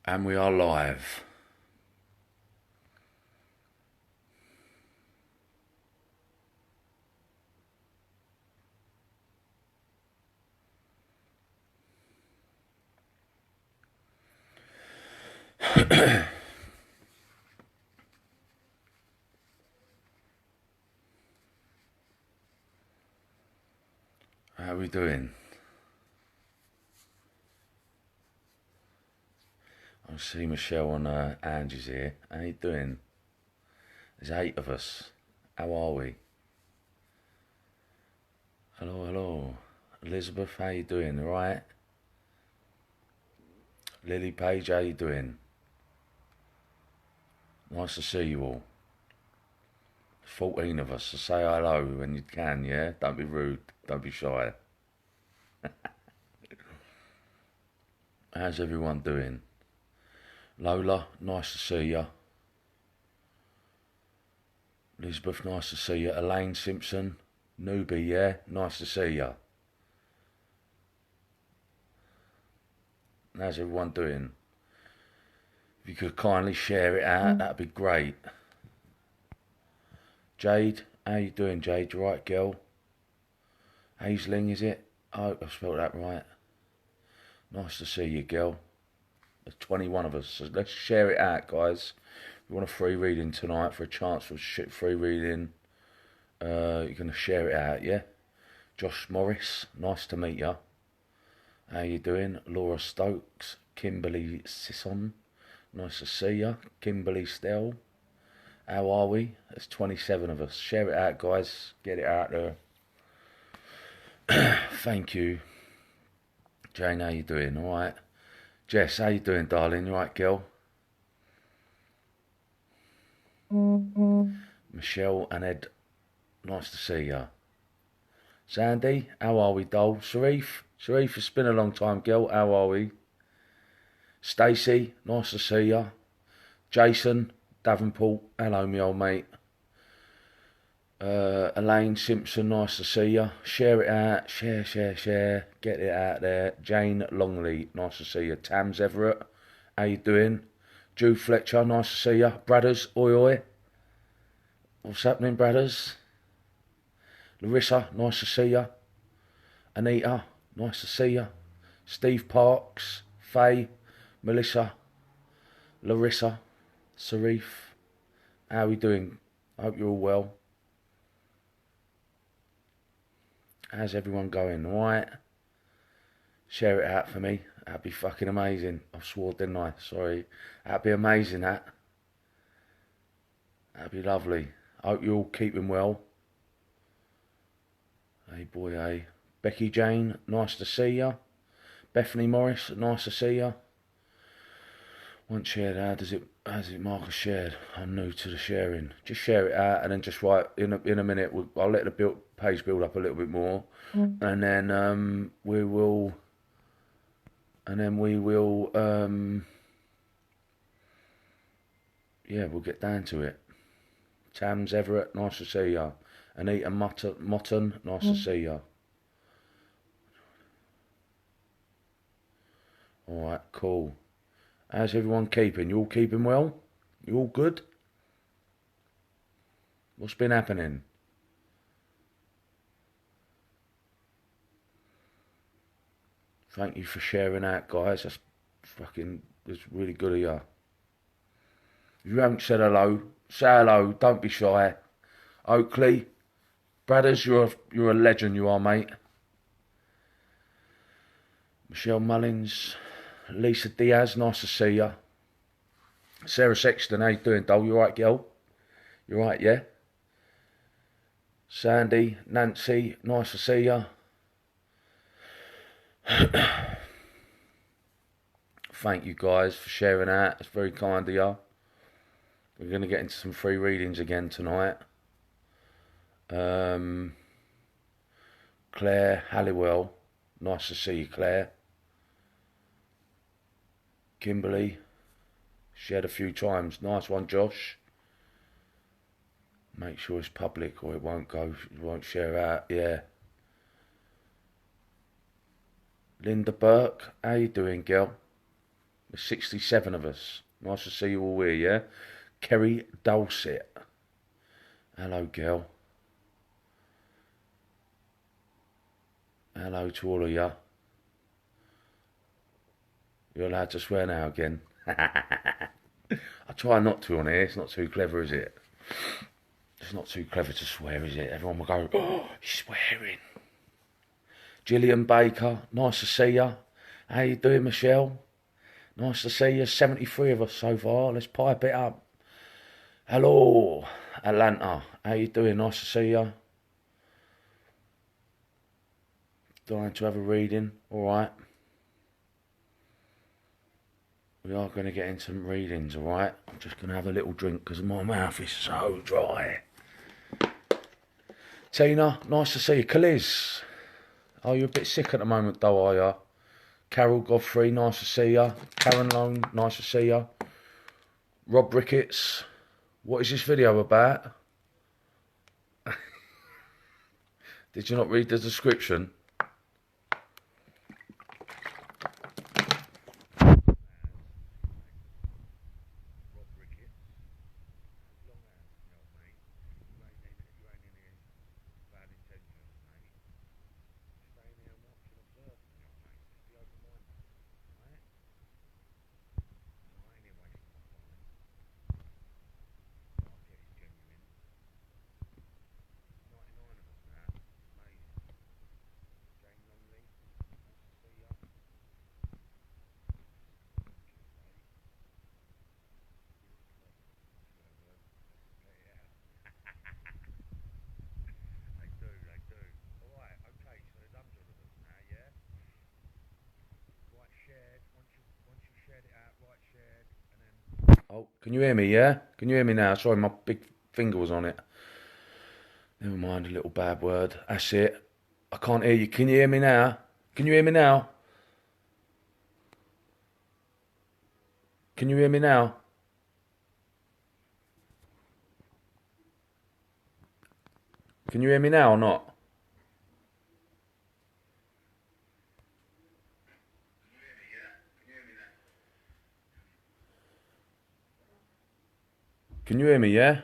And we are live. How are we doing? I see Michelle and Angie's here. How you doing? There's 8 of us. How are we? Hello, hello. Elizabeth, how you doing? All right? Lily Page, how you doing? Nice to see you all. 14 of us, so say hello when you can, yeah? Don't be rude, don't be shy. How's everyone doing? Lola, nice to see you. Elizabeth, nice to see you. Elaine Simpson, newbie, yeah? Nice to see you. How's everyone doing? If you could kindly share it out, that'd be great. Jade, how you doing, Jade? You right, girl? Hazeling, is it? I hope I've spelled that right. Nice to see you, girl. There's 21 of us, so let's share it out, guys. If you want a free reading tonight, for a chance for a free reading, you're going to share it out, yeah? Josh Morris, nice to meet you. How you doing? Laura Stokes, Kimberly Sisson, nice to see you. Kimberly Stell, how are we? There's 27 of us. Share it out, guys. Get it out there. Thank you. Jane, how you doing? All right. Jess, how you doing, darling? You right, girl? Michelle and Ed, nice to see you. Sandy, how are we, doll? Sharif, it's been a long time, girl. How are we? Stacey, nice to see you. Jason Davenport, hello, me old mate. Elaine Simpson, nice to see you. Share it out, share. Get it out there. Jane Longley, nice to see you. Tams Everett, how you doing? Jude Fletcher, nice to see you. Brothers, oi. What's happening, brothers? Larissa, nice to see you. Anita, nice to see you. Steve Parks, Faye, Melissa, Larissa, Sarif, how are we doing? I hope you're all well. How's everyone going? Alright? Share it out for me. That'd be fucking amazing. I swore, didn't I? Sorry. That'd be amazing, that. That'd be lovely. I hope you're all keeping well. Hey boy, hey. Becky Jane, nice to see ya. Bethany Morris, nice to see ya. Once shared, how does it mark as shared? I'm new to the sharing. Just share it out and then just write in a minute. I'll let the page build up a little bit more, and then we will yeah, we'll get down to it. Tams Everett, nice to see ya. Anita Motton, nice to see ya. Alright, cool. How's everyone keeping? You all keeping well? You all good? What's been happening? Thank you for sharing out, guys. That's really good of you. If you haven't said hello, say hello. Don't be shy. Oakley, brothers, you're a legend. You are, mate. Michelle Mullins, Lisa Diaz, nice to see you. Sarah Sexton, how you doing, doll? You right, girl? You right, yeah? Sandy, Nancy, nice to see you. Thank you guys for sharing out. It's very kind of you. We're going to get into some free readings again tonight. Claire Halliwell, nice to see you, Claire. Kimberly, shared a few times. Nice one, Josh. Make sure it's public or it won't share out, yeah. Linda Burke, how you doing, girl? There's 67 of us. Nice to see you all here, yeah? Kerry Dulcet. Hello, girl. Hello to all of you. You're allowed to swear now again. I try not to on here. It's not too clever, is it? It's not too clever to swear, is it? Everyone will go, oh, he's swearing. Gillian Baker, nice to see you. How you doing, Michelle? Nice to see you. 73 of us so far. Let's pipe it up. Hello, Atlanta. How you doing? Nice to see you. Dying to have a reading. All right. We are going to get into some readings, all right? I'm just going to have a little drink because my mouth is so dry. Tina, nice to see you. Kaliz, are you a bit sick at the moment though, are you? Carol Godfrey, nice to see you. Karen Lone, nice to see you. Rob Ricketts, what is this video about? Did you not read the description? Oh, can you hear me, yeah? Can you hear me now? Sorry, my big finger was on it. Never mind, a little bad word. That's it. I can't hear you. Can you hear me now? Can you hear me now? Can you hear me now? Can you hear me now or not? Can you hear me, yeah?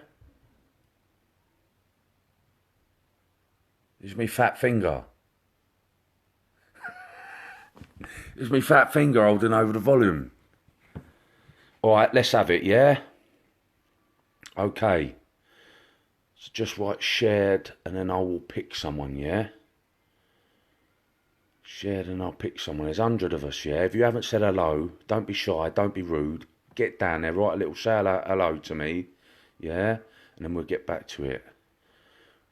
It's me fat finger. It's me fat finger holding over the volume. Alright, let's have it, yeah? Okay. So just write shared and then I will pick someone, yeah? Shared and I'll pick someone. There's 100 of us, yeah? If you haven't said hello, don't be shy, don't be rude. Get down there, write a little say hello to me, yeah? And then we'll get back to it.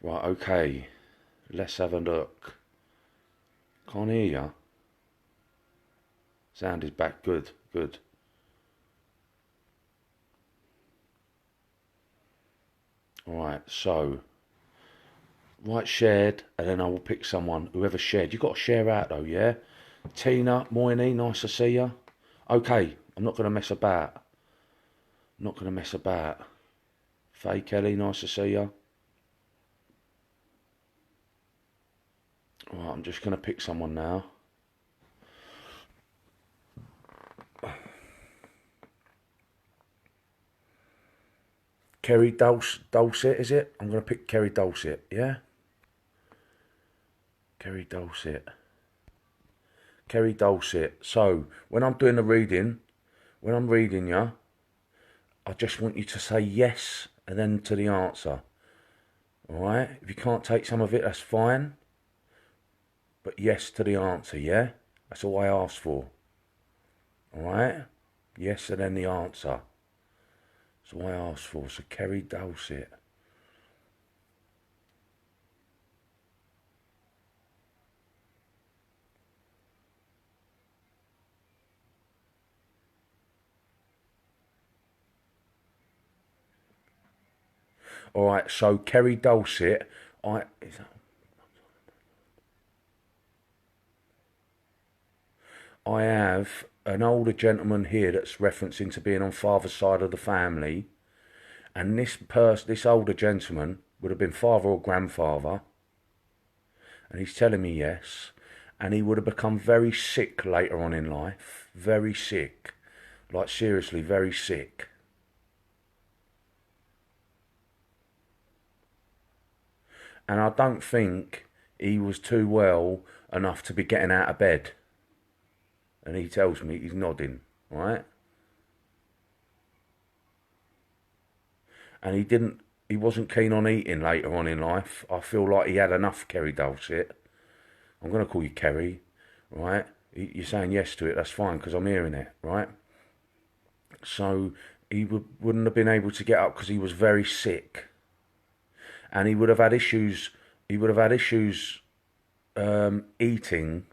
Right, okay. Let's have a look. Can't hear you. Sound is back. Good, good. Alright, so write shared and then I will pick someone. Whoever shared. You've got to share out though, yeah? Tina, Moyni, nice to see you. Okay, I'm not going to mess about. I'm not going to mess about. Faye Kelly, nice to see you. Alright, I'm just going to pick someone now. Kerry Dulcet, is it? I'm going to pick Kerry Dulcet, yeah? Kerry Dulcet. Kerry Dulcet. So, when I'm doing the reading, when I'm reading you, I just want you to say yes and then to the answer. Alright? If you can't take some of it, that's fine. But yes to the answer, yeah? That's all I ask for. Alright? Yes and then the answer. That's all I ask for. So Kerry Dulcet. Alright, so Kerry Dulcet, I have an older gentleman here that's referencing to being on father's side of the family, and this older gentleman would have been father or grandfather, and he's telling me yes, and he would have become very sick later on in life, very sick, Like seriously, very sick. And I don't think he was too well enough to be getting out of bed. And he tells me, he's nodding, right? And he wasn't keen on eating later on in life. I feel like he had enough, Kerry Dulcet. I'm going to call you Kerry, right? You're saying yes to it, that's fine, because I'm hearing it, right? So he wouldn't have been able to get up because he was very sick. And he would have had issues, eating,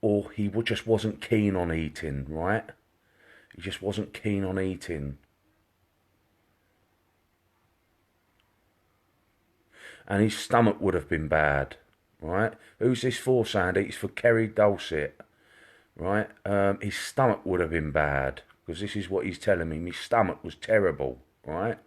or he just wasn't keen on eating, right? He just wasn't keen on eating. And his stomach would have been bad, right? Who's this for, Sandy? It's for Kerry Dulcet, right? His stomach would have been bad, because this is what he's telling me. My stomach was terrible, right?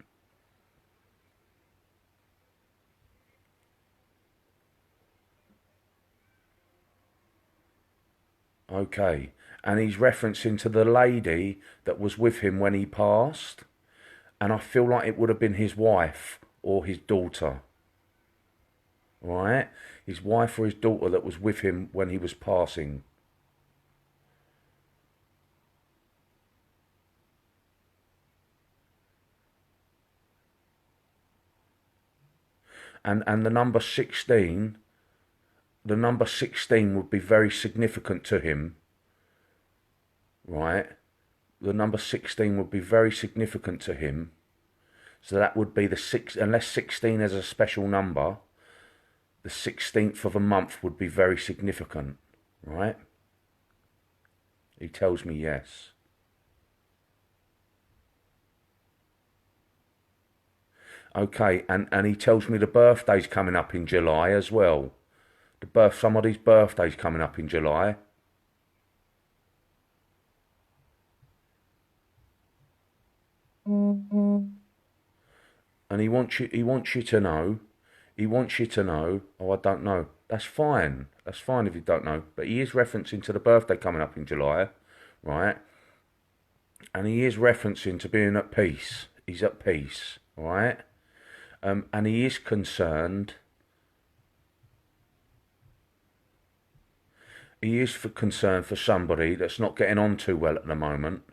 Okay. And he's referencing to the lady that was with him when he passed. And I feel like it would have been his wife or his daughter, right? His wife or his daughter that was with him when he was passing. And the number 16, would be very significant to him, right? The number 16 would be very significant to him. So that would be the unless 16 is a special number, the 16th of a month would be very significant, right? He tells me yes. Okay, and he tells me the birthday's coming up in July as well. Somebody's birthday's coming up in July. And he wants you to know. He wants you to know. Oh, I don't know. That's fine. That's fine if you don't know. But he is referencing to the birthday coming up in July, right? And he is referencing to being at peace. He's at peace, right? And he is concerned. He is concerned for somebody that's not getting on too well at the moment,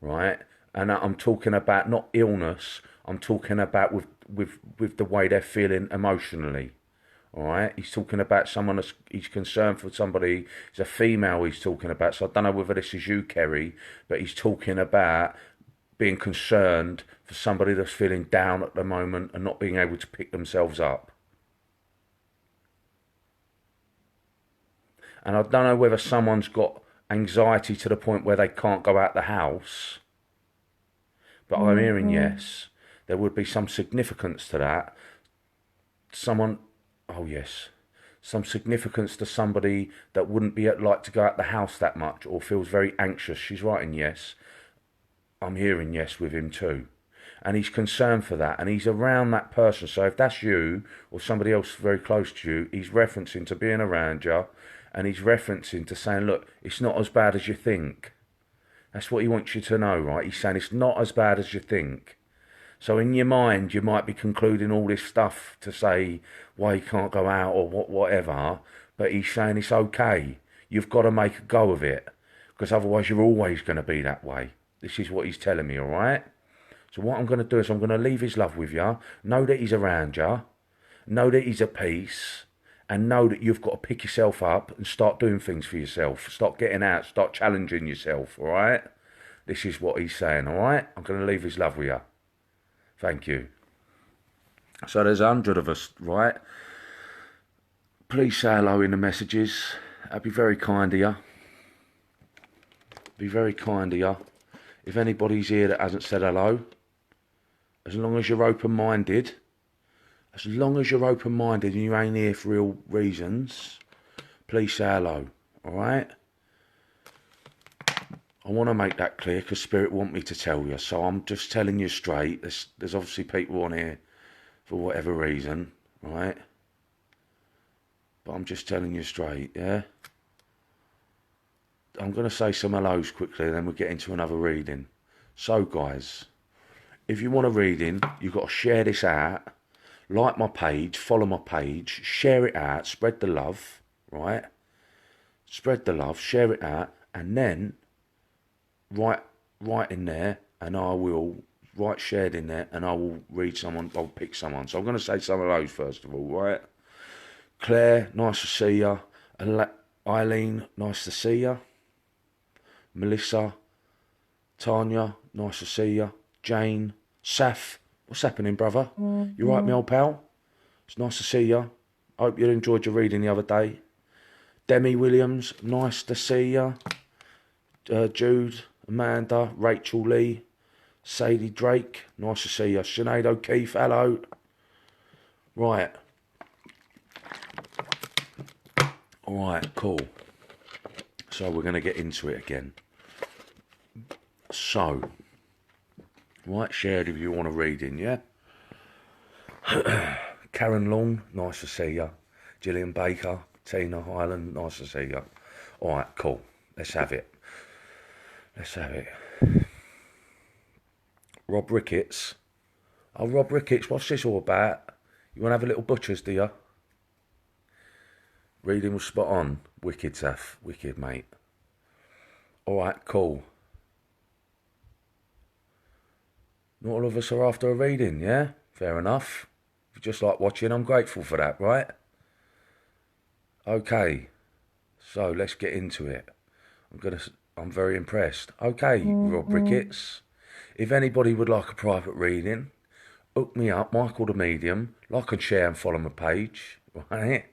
right? And I'm talking about not illness. I'm talking about with the way they're feeling emotionally. All right, he's talking about someone that's, he's concerned for somebody. It's a female he's talking about. So I don't know whether this is you, Kerry, but he's talking about being concerned for somebody that's feeling down at the moment and not being able to pick themselves up. And I don't know whether someone's got anxiety to the point where they can't go out the house. But I'm hearing yes. There would be some significance to that. Oh yes, some significance to somebody that wouldn't be like to go out the house that much or feels very anxious. She's writing yes. I'm hearing yes with him too. And he's concerned for that, and he's around that person. So if that's you or somebody else very close to you, he's referencing to being around you, and he's referencing to saying, look, it's not as bad as you think. That's what he wants you to know, right? He's saying it's not as bad as you think. So in your mind, you might be concluding all this stuff to say why you can't go out or whatever, but he's saying it's okay. You've got to make a go of it, because otherwise you're always going to be that way. This is what he's telling me, all right? So what I'm going to do is I'm going to leave his love with you, know that he's around you, know that he's at peace, and know that you've got to pick yourself up and start doing things for yourself. Start getting out, start challenging yourself, all right? This is what he's saying, all right? I'm going to leave his love with you. Thank you. So there's 100 of us, right? Please say hello in the messages. That'd be very kind of you. Be very kind of you. If anybody's here that hasn't said hello, as long as you're open-minded, and you ain't here for real reasons, please say hello, all right? I want to make that clear because Spirit want me to tell you, so I'm just telling you straight. There's obviously people on here for whatever reason, right? But I'm just telling you straight, yeah? I'm going to say some hellos quickly, and then we'll get into another reading. So, guys, if you want a reading, you've got to share this out. Like my page, follow my page, share it out, spread the love, right? Spread the love, share it out, and then write in there, and I will write shared in there, and I will read someone. I'll pick someone. So I'm going to say some of those first of all, right? Claire, nice to see you. Eileen, nice to see you. Melissa, Tanya, nice to see you. Jane, Saf, what's happening, brother? You right, my old pal? It's nice to see you. I hope you enjoyed your reading the other day. Demi Williams, nice to see you. Jude, Amanda, Rachel Lee, Sadie Drake, nice to see you. Sinead O'Keefe, hello. Right. Alright, cool. So we're going to get into it again. So, right, shared if you want a reading, yeah? Karen Long, nice to see you. Gillian Baker, Tina Highland, nice to see you. Alright, cool. Let's have it. Rob Ricketts. Oh, Rob Ricketts, what's this all about? You want to have a little butchers, do you? Reading was spot on. Wicked, Saf. Wicked, mate. Alright, cool. Not all of us are after a reading, yeah? Fair enough. If you just like watching, I'm grateful for that, right? Okay. So, let's get into it. I'm very impressed. Okay, Rob Ricketts. If anybody would like a private reading, hook me up, Michael the Medium. Like and share and follow my page, right?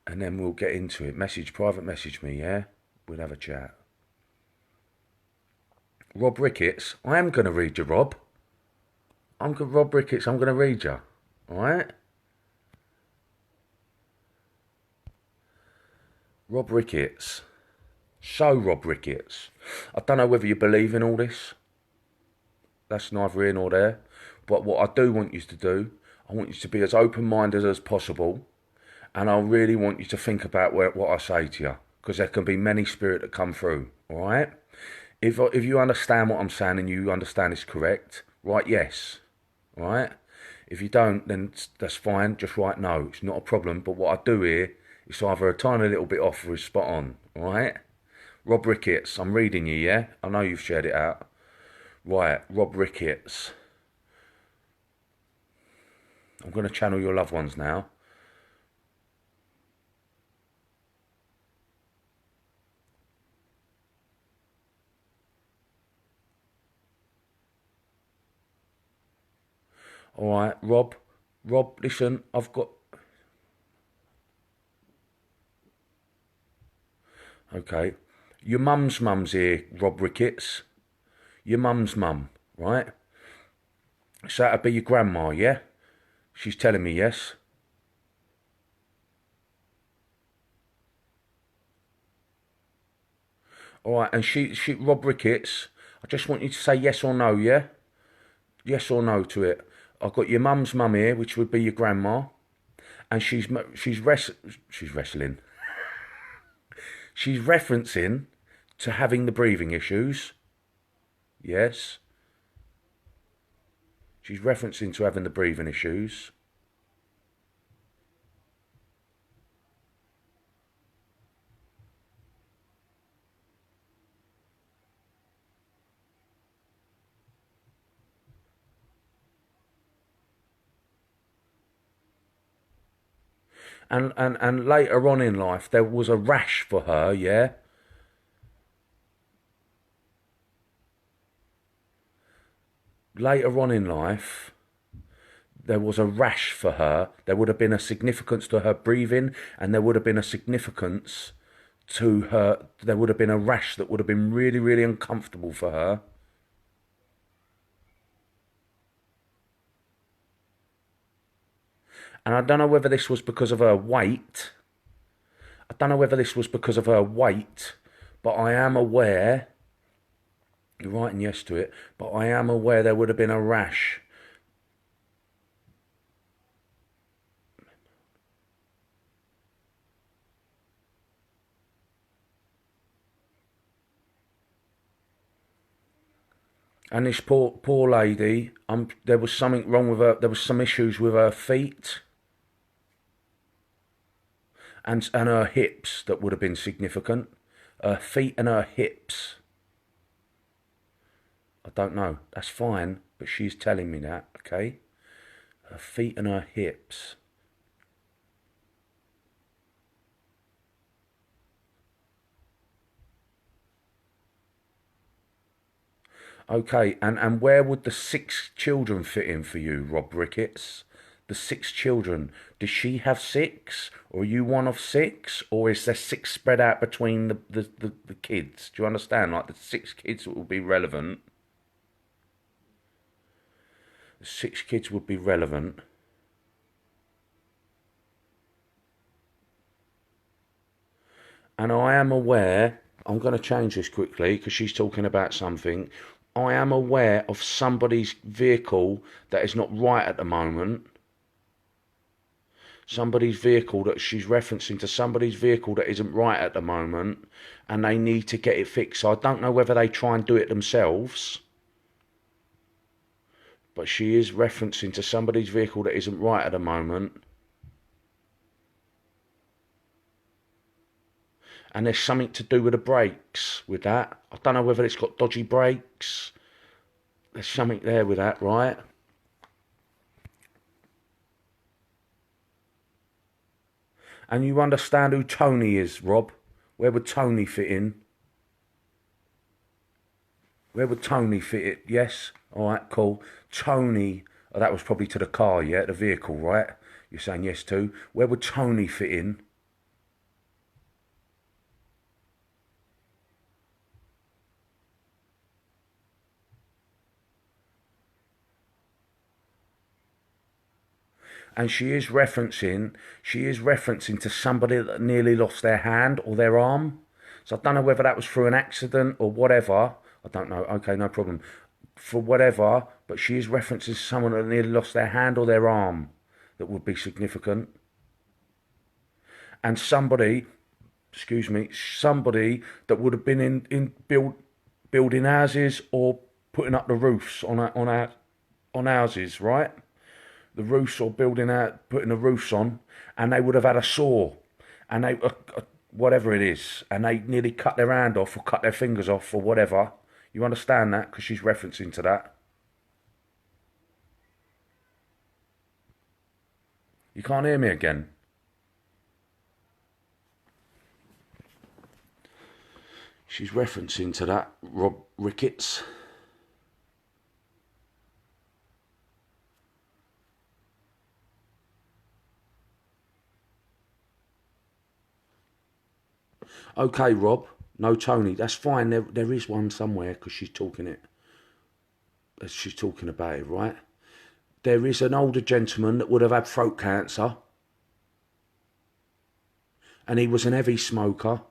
And then we'll get into it. Private message me, yeah? We'll have a chat. Rob Ricketts, I am going to read you, Rob. Rob Ricketts, I'm going to read you. Alright? Rob Ricketts. So, Rob Ricketts. I don't know whether you believe in all this. That's neither here nor there. But what I do want you to do, I want you to be as open-minded as possible. And I really want you to think about what I say to you. Because there can be many spirits that come through. Alright? If you understand what I'm saying and you understand it's correct, write yes. Right? If you don't, then that's fine. Just write no. It's not a problem. But what I do here is either a tiny little bit off or is spot on. Right? Rob Ricketts, I'm reading you, yeah? I know you've shared it out. Right, Rob Ricketts. I'm going to channel your loved ones now. All right, Rob, listen, I've got... Okay. Your mum's here, Rob Ricketts. Your mum's mum, right? So that'd be your grandma, yeah? She's telling me yes. All right, and she, Rob Ricketts, I just want you to say yes or no, yeah? Yes or no to it. I've got your mum's mum here, which would be your grandma, and she's wrestling. She's referencing to having the breathing issues. Yes. She's referencing to having the breathing issues. And later on in life, there was a rash for her, yeah? Later on in life, there was a rash for her. There would have been a significance to her breathing, and there would have been a significance to her. There would have been a rash that would have been really, really uncomfortable for her. And I don't know whether this was because of her weight. But I am aware, you're writing yes to it, but I am aware there would have been a rash. And this poor lady, there was something wrong with her. There was some issues with her feet and her hips that would have been significant. Her feet and her hips. I don't know. That's fine, but she's telling me that. Okay, her feet and her hips. Okay, and where would the 6 children fit in for you, Rob Ricketts? The 6 children. Does she have 6? Or are you one of 6? Or is there 6 spread out between the kids? Do you understand? Like the 6 kids that would be relevant. The 6 kids would be relevant. And I am aware, I'm going to change this quickly because she's talking about something. I am aware of somebody's vehicle that is not right at the moment. Somebody's vehicle that she's referencing to somebody's vehicle that isn't right at the moment and they need to get it fixed. So I don't know whether they try and do it themselves, but she is referencing to somebody's vehicle that isn't right at the moment. And there's something to do with the brakes with that. I don't know whether it's got dodgy brakes. There's something there with that, right? And you understand who Tony is, Rob? Where would Tony fit in? Where would Tony fit it? Yes? Alright, cool. Tony, oh, that was probably to the car, yeah? The vehicle, right? You're saying yes to. Where would Tony fit in? And she is referencing to somebody that nearly lost their hand or their arm. So I don't know whether that was through an accident or whatever. I don't know. Okay, no problem. For whatever, but she is referencing someone that nearly lost their hand or their arm that would be significant. And somebody, excuse me, somebody that would have been building houses or putting up the roofs on houses, right? The roofs or building out, putting the roofs on, and they would have had a saw, and they, whatever it is, and they nearly cut their hand off or cut their fingers off or whatever. You understand that? Because she's referencing to that. You can't hear me again. She's referencing to that, Rob Ricketts. Okay, Rob. No, Tony. That's fine. There is one somewhere because she's talking it. She's talking about it, right? There is an older gentleman that would have had throat cancer, and he was an heavy smoker.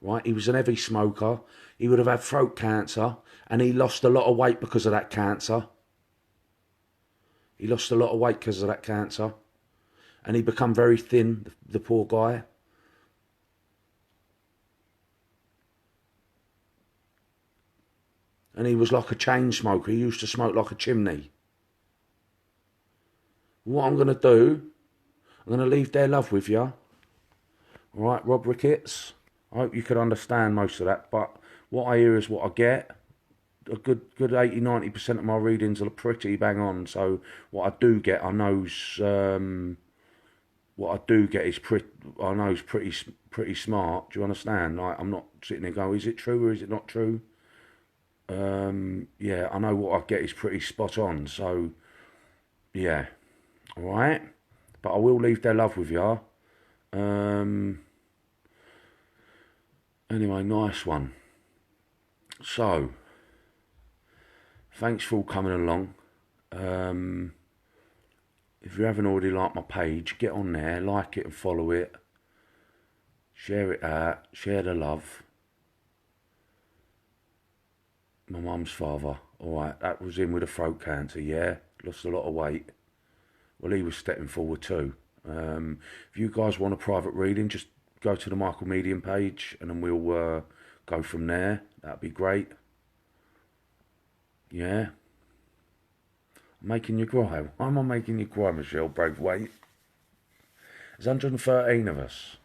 Right? He was an heavy smoker. He would have had throat cancer, and he lost a lot of weight because of that cancer. He lost a lot of weight because of that cancer, and he become very thin. The poor guy. And he was like a chain smoker. He used to smoke like a chimney. What I'm going to do, I'm going to leave their love with you. All right, Rob Ricketts. I hope you could understand most of that, but what I hear is what I get. A good 80-90% of my readings are pretty bang on. So what I do get, I know's what I do get is I know is pretty smart. Do you understand? Like I'm not sitting there going, is it true or is it not true? Yeah, I know what I get is pretty spot on. So yeah, all right. But I will leave their love with you. Anyway, nice one. So, thanks for all coming along. If you haven't already liked my page, get on there, like it and follow it. Share it out, share the love. My mum's father, alright, that was him with a throat cancer, yeah? Lost a lot of weight. Well, he was stepping forward too. If you guys want a private reading, just go to the Michael Medium page and then we'll go from there. That'd be great. Yeah. I'm making you cry. Why am I making you cry, Michelle Braithwaite? There's 113 of us.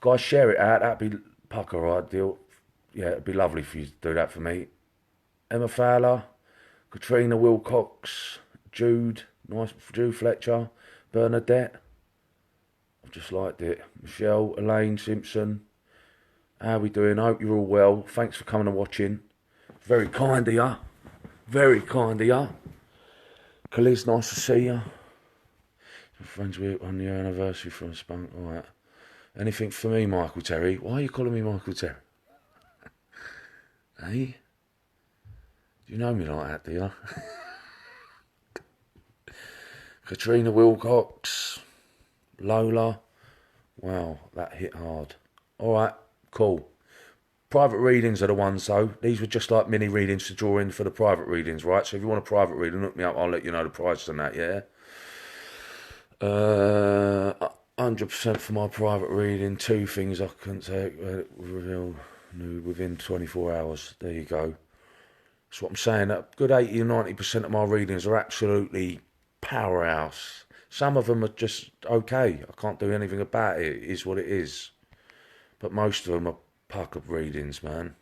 Guys, share it out. That'd be pucker ideal. Yeah, it'd be lovely for you to do that for me. Emma Fowler, Katrina Wilcox, Jude, nice, Jude Fletcher, Bernadette. I've just liked it. Michelle, Elaine Simpson. How we doing? I hope you're all well. Thanks for coming and watching. Very kind of you. Very kind of you. Kaliz, nice to see you. Friends with on your anniversary from Spunk. Alright. Anything for me, Michael Terry? Why are you calling me Michael Terry? Hey? Do you know me like that, do you? Katrina Wilcox. Lola. Wow, that hit hard. Alright, cool. Private readings are the ones though. These were just like mini readings to draw in for the private readings, right? So if you want a private reading, look me up, I'll let you know the price on that, yeah? 100% for my private reading. 2 things I couldn't take, reveal within 24 hours. There you go. That's what I'm saying. A good 80 or 90% of my readings are absolutely powerhouse. Some of them are just okay. I can't do anything about it. It is what it is. But most of them are pucker readings, man.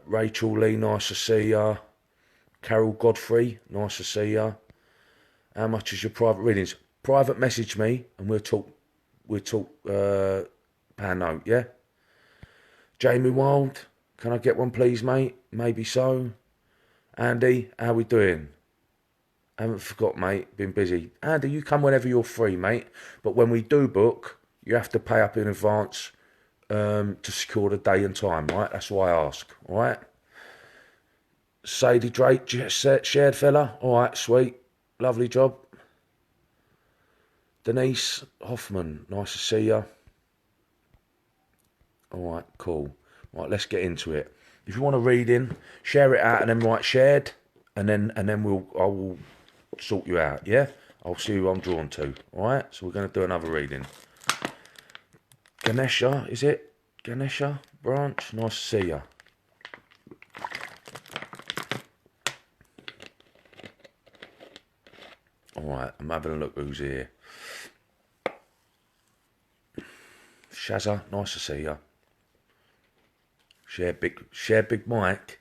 Rachel Lee, nice to see ya. Carol Godfrey, nice to see ya. How much is your private readings? Private message me and we'll talk per note, yeah? Jamie Wild, can I get one please, mate? Maybe so. Andy, how we doing? Haven't forgot, mate. Been busy. Andy, you come whenever you're free, mate. But when we do book, you have to pay up in advance to secure the day and time, right? That's why I ask, all right? Sadie Drake, shared fella. All right, sweet. Lovely job. Denise Hoffman, nice to see you. All right, cool. Right, let's get into it. If you want a reading, share it out and then write shared, and then I will sort you out. Yeah, I'll see who I'm drawn to. All right, so we're going to do another reading. Ganesha, is it? Ganesha Branch, nice to see you. All right, I'm having a look who's here. Shazza, nice to see you. Share Big Mike.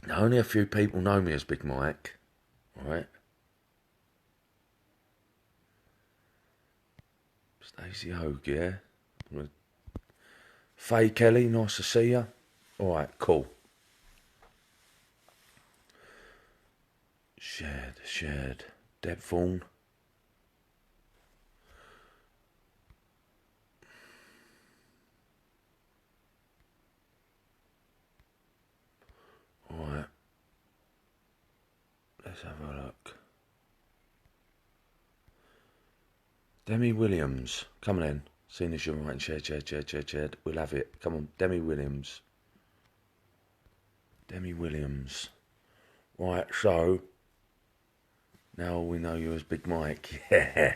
Now, only a few people know me as Big Mike, right? Stacey Hogue, yeah. Faye Kelly, nice to see you. All right, cool. Shared. Deb Vaughan. All right. Let's have a look. Demi Williams, come on in. Seeing as you're writing shared. We'll have it. Come on, Demi Williams. Demi Williams. Right, so now we know you as Big Mike. Yeah.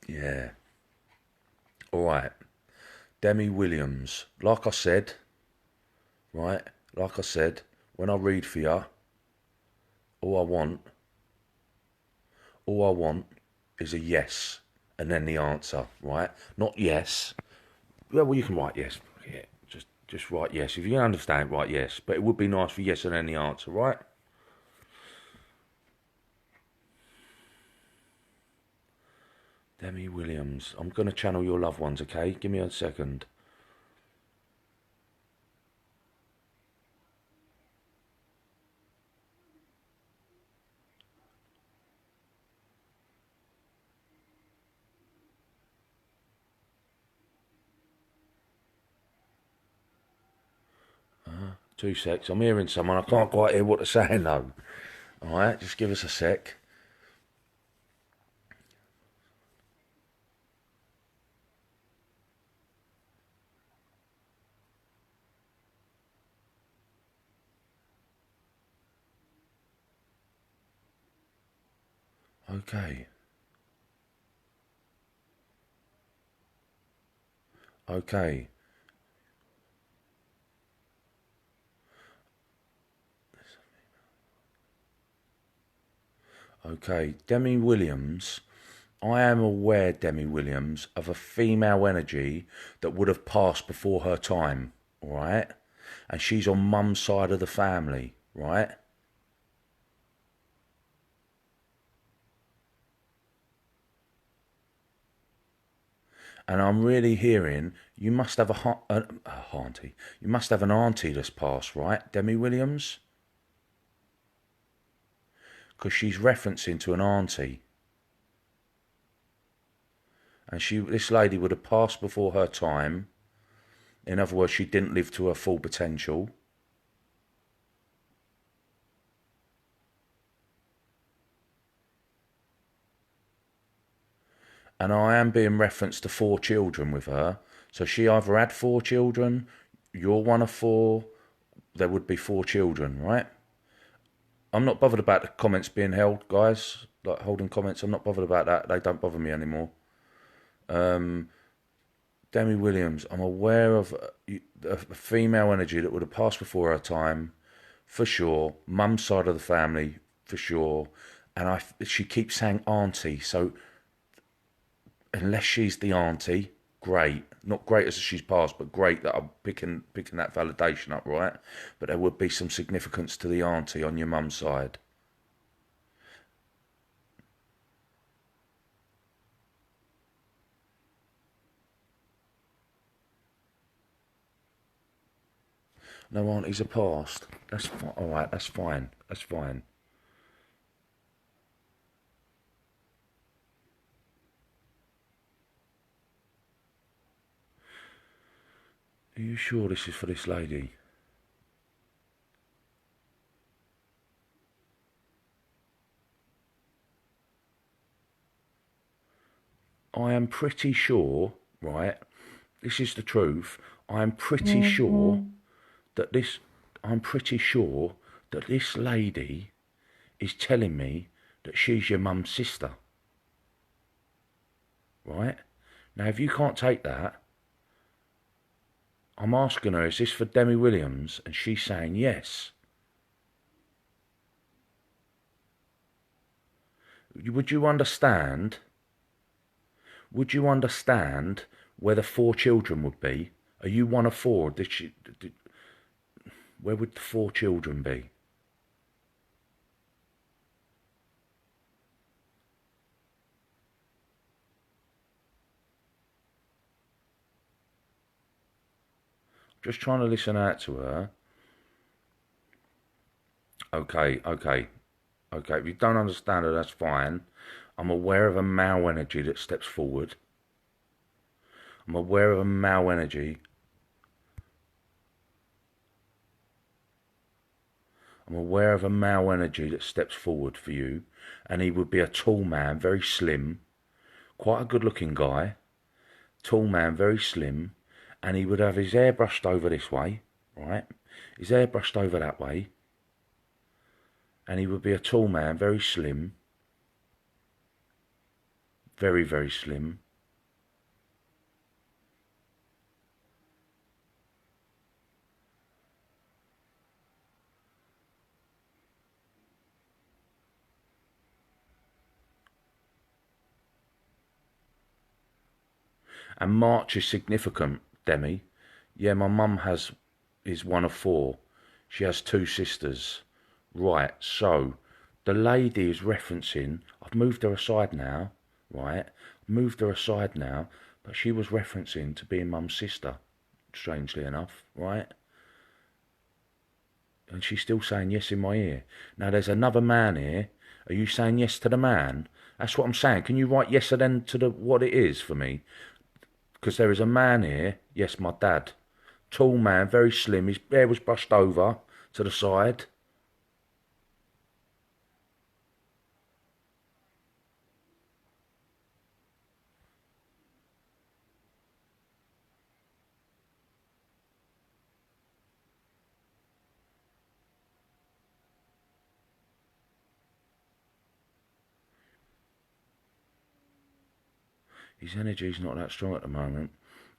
Yeah. All right. Demi Williams. Like I said, right? Like I said, when I read for you, all I want is a yes and then the answer, right? Not yes. Well, you can write yes. Yeah, just write yes. If you understand, write yes. But it would be nice for yes and then the answer, right? Demi Williams. I'm going to channel your loved ones, okay? Give me a second. Two secs. I'm hearing someone. I can't quite hear what they're saying, though. All right, just give us a sec. Okay. Okay. Okay, Demi Williams. I am aware, Demi Williams, of a female energy that would have passed before her time, right? And she's on mum's side of the family, right? And I'm really hearing you must have a auntie. You must have an auntie that's passed, right, Demi Williams? Because she's referencing to an auntie. And this lady would have passed before her time. In other words, she didn't live to her full potential. And I am being referenced to 4 children with her. So she either had 4 children, you're one of 4, there would be 4 children, right? I'm not bothered about the comments being held, guys. Like holding comments, I'm not bothered about that. They don't bother me anymore. Demi Williams, I'm aware of a female energy that would have passed before her time, for sure. Mum's side of the family, for sure. And she keeps saying auntie, so unless she's the auntie, great. Not great as she's passed, but great that I'm picking that validation up, right? But there would be some significance to the auntie on your mum's side. No aunties are passed. That's all right. That's fine. That's fine. Are you sure this is for this lady? I am pretty sure, right? This is the truth. I am pretty sure that this. I'm pretty sure that this lady is telling me that she's your mum's sister, right? Now, if you can't take that, I'm asking her, is this for Demi Williams? And she's saying yes. Would you understand? Would you understand where the 4 children would be? Are you one of 4? Where would the 4 children be? Just trying to listen out to her. Okay, okay, okay. If you don't understand her, that's fine. I'm aware of a male energy that steps forward. I'm aware of a male energy. I'm aware of a male energy that steps forward for you, and he would be a tall man, very slim, quite a good-looking guy. Tall man, very slim, and he would have his hair brushed over this way, right? His hair brushed over that way, and he would be a tall man, very slim, very, very slim. And March is significant, Demi. Yeah, my mum is one of 4. She has 2 sisters. Right, so the lady is referencing, I've moved her aside now, right? Moved her aside now, but she was referencing to being mum's sister, strangely enough, right? And she's still saying yes in my ear. Now there's another man here. Are you saying yes to the man? That's what I'm saying. Can you write yes and then to the what it is for me? Because there is a man here. Yes, my dad. Tall man, very slim. His hair was brushed over to the side. His energy's not that strong at the moment.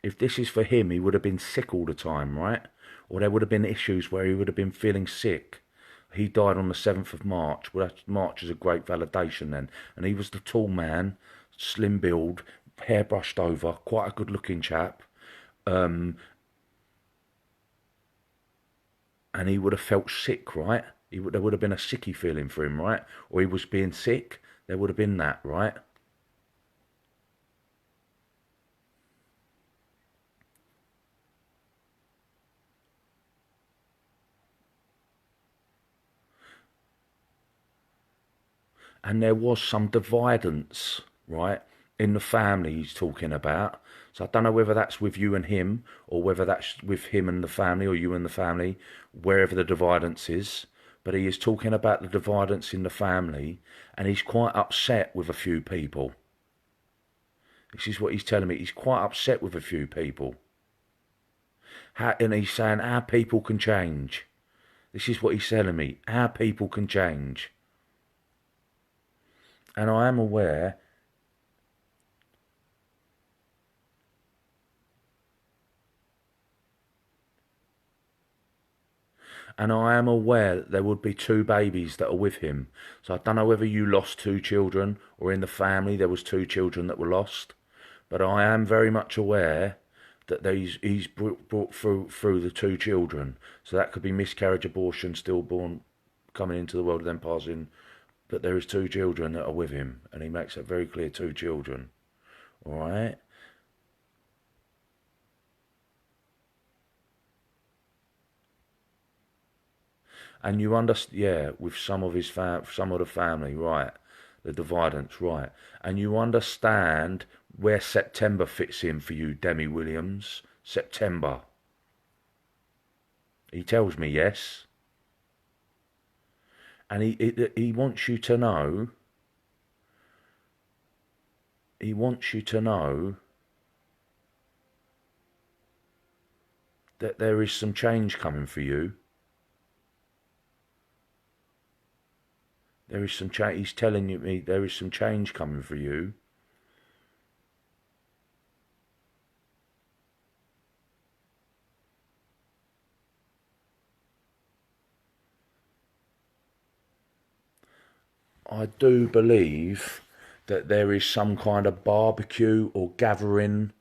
If this is for him, he would have been sick all the time, right? Or there would have been issues where he would have been feeling sick. He died on the 7th of March. Well, March is a great validation then. And he was the tall man, slim build, hair brushed over, quite a good looking chap. And he would have felt sick, right? There would have been a sicky feeling for him, right? Or he was being sick. There would have been that, right? And there was some dividance, right, in the family he's talking about. So I don't know whether that's with you and him, or whether that's with him and the family, or you and the family, wherever the dividance is. But he is talking about the dividance in the family, and he's quite upset with a few people. This is what he's telling me. He's quite upset with a few people. And he's saying our people can change. This is what he's telling me. Our people can change. And I am aware that there would be two babies that are with him. So I don't know whether you lost two children, or in the family there was two children that were lost. But I am very much aware that he's brought through the two children. So that could be miscarriage, abortion, stillborn, coming into the world and then passing. But there is two children that are with him, and he makes it very clear, two children. All right? And you understand, yeah, with some of some of the family, right? The dividance, right? And you understand where September fits in for you, Demi Williams. September. He tells me yes. And he wants you to know, that there is some change coming for you. There is some change. He's telling me there is some change coming for you. I do believe that there is some kind of barbecue or gathering.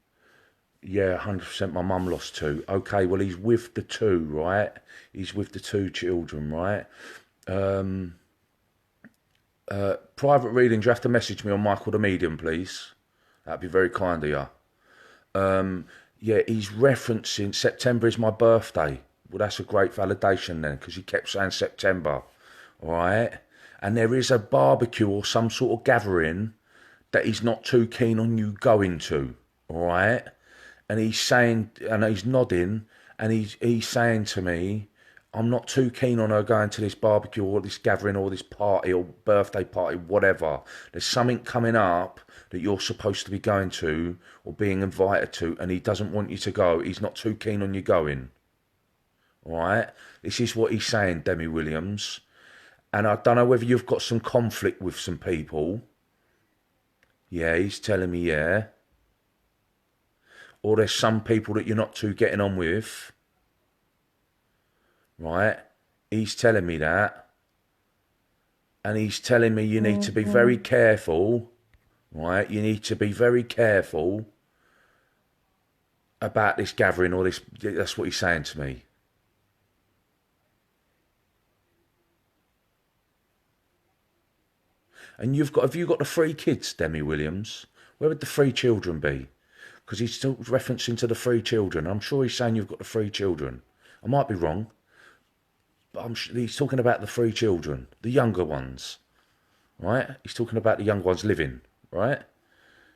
Yeah, 100%. My mum lost two. Okay, well, he's with the two, right? He's with the two children, right? Private readings, you have to message me on Michael the Medium, please. That'd be very kind of you. Yeah, he's referencing September is my birthday. Well, that's a great validation then, because he kept saying September, all right? And there is a barbecue or some sort of gathering that he's not too keen on you going to, all right? And he's saying, and he's nodding, and he's saying to me, I'm not too keen on her going to this barbecue or this gathering or this party or birthday party, whatever. There's something coming up that you're supposed to be going to or being invited to, and he doesn't want you to go. He's not too keen on you going. All right? This is what he's saying, Demi Williams. And I don't know whether you've got some conflict with some people. Yeah, he's telling me, yeah. Or there's some people that you're not too getting on with. Right? He's telling me that. And he's telling me you need to be very careful. Right? You need to be very careful about this gathering or this. That's what he's saying to me. And have you got the three kids, Demi Williams? Where would the three children be? Because he's still referencing to the three children. I'm sure he's saying you've got the three children. I might be wrong, but he's talking about the three children, the younger ones, right? He's talking about the younger ones living, right?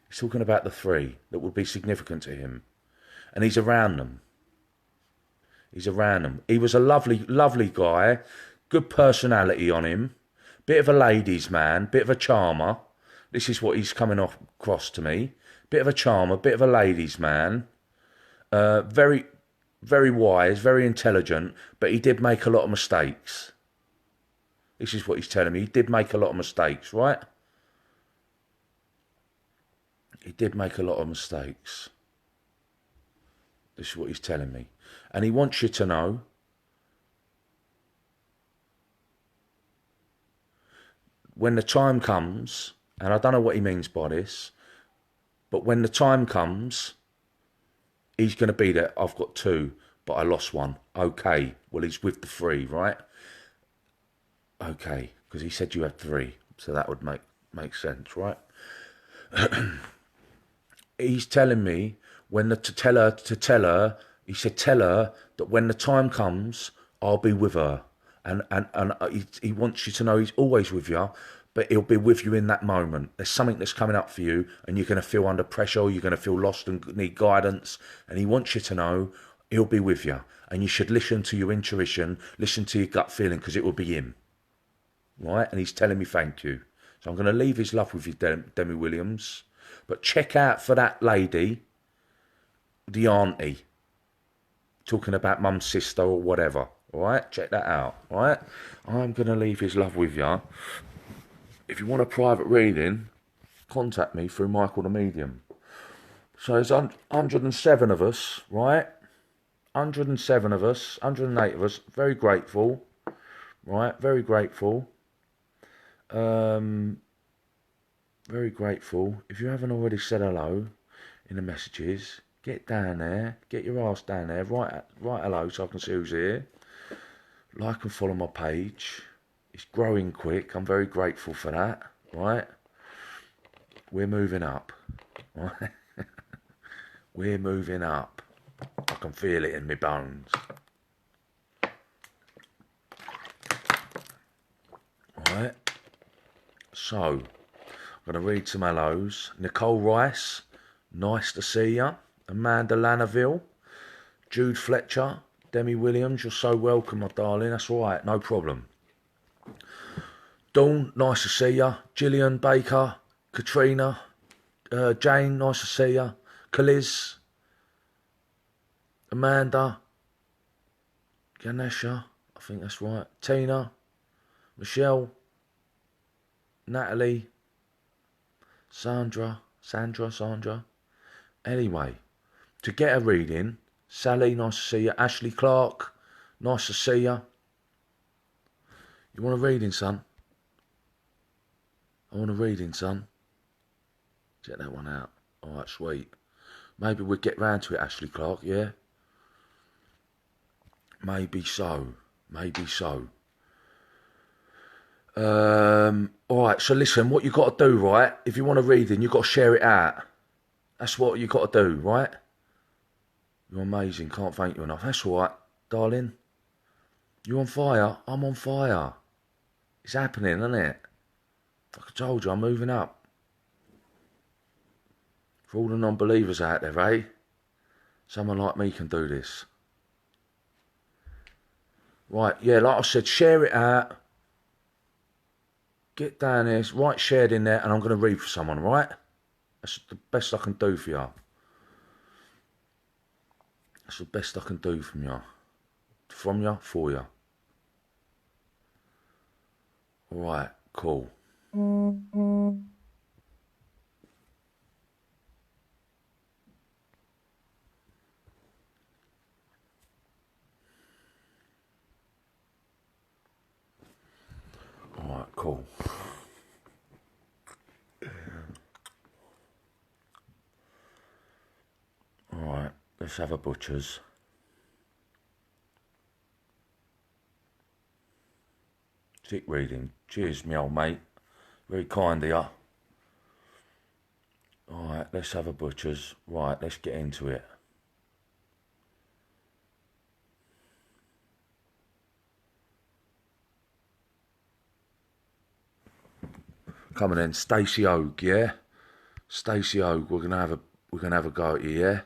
He's talking about the three that would be significant to him. And he's around them. He's around them. He was a lovely, lovely guy, good personality on him. Bit of a ladies' man, bit of a charmer. This is what he's coming across to me. Bit of a charmer, bit of a ladies' man. Very, very wise, very intelligent, but he did make a lot of mistakes. This is what he's telling me. He did make a lot of mistakes, right? He did make a lot of mistakes. This is what he's telling me. And he wants you to know when the time comes, and I don't know what he means by this, but when the time comes, he's going to be there. I've got 2, but I lost 1. Okay, well, he's with the 3, right? Okay, because he said you had 3, so that would make sense, right? He's telling me when to tell her, he said, tell her that when the time comes, I'll be with her. And he wants you to know he's always with you, but he'll be with you in that moment. There's something that's coming up for you, and you're going to feel under pressure, or you're going to feel lost and need guidance. And he wants you to know he'll be with you. And you should listen to your intuition, listen to your gut feeling, because it will be him. Right? And he's telling me thank you. So I'm going to leave his love with you, Demi Williams. But check out for that lady, the auntie, talking about mum's sister or whatever. All right? Check that out. All right? I'm going to leave his love with you. If you want a private reading, contact me through Michael the Medium. So there's 107 of us, right? 107 of us, 108 of us. Very grateful, right? Very grateful. Very grateful. If you haven't already said hello in the messages, get down there, get your ass down there, write hello so I can see who's here. Like and follow my page. It's growing quick. I'm very grateful for that, right? We're moving up, right? We're moving up. I can feel it in my bones. Right? So, I'm going to read some hellos. Nicole Rice, nice to see ya. Amanda Lanaville, Jude Fletcher, Demi Williams, you're so welcome, my darling. That's all right, no problem. Dawn, nice to see ya. Gillian Baker, Katrina, Jane, nice to see ya. Kaliz, Amanda, Ganesha, I think that's right. Tina, Michelle, Natalie, Sandra. Anyway, to get a reading, Sally, nice to see you. Ashley Clark, nice to see you. You want a reading, son? I want a reading, son. Check that one out. All right, sweet. Maybe we'll get round to it, Ashley Clark, yeah? Maybe so. Alright, so listen, what you got to do, right? If you want a reading, you got to share it out. That's what you got to do, right? You're amazing, can't thank you enough. That's all right, darling. You on fire? I'm on fire. It's happening, isn't it? Like I told you, I'm moving up. For all the non-believers out there, eh? Someone like me can do this. Right, yeah, like I said, share it out. Get down there, right shared in there, and I'm going to read for someone, right? That's the best I can do for you. That's the best I can do from you. From you, for you. Alright, cool. Alright, cool. Alright, let's have a butcher's. Sick reading. Cheers, me old mate. Very kind of you. Alright, let's have a butcher's. Right, let's get into it. Coming in, Stacey Oak, yeah? Stacey Oak, we're gonna have a go at you, yeah?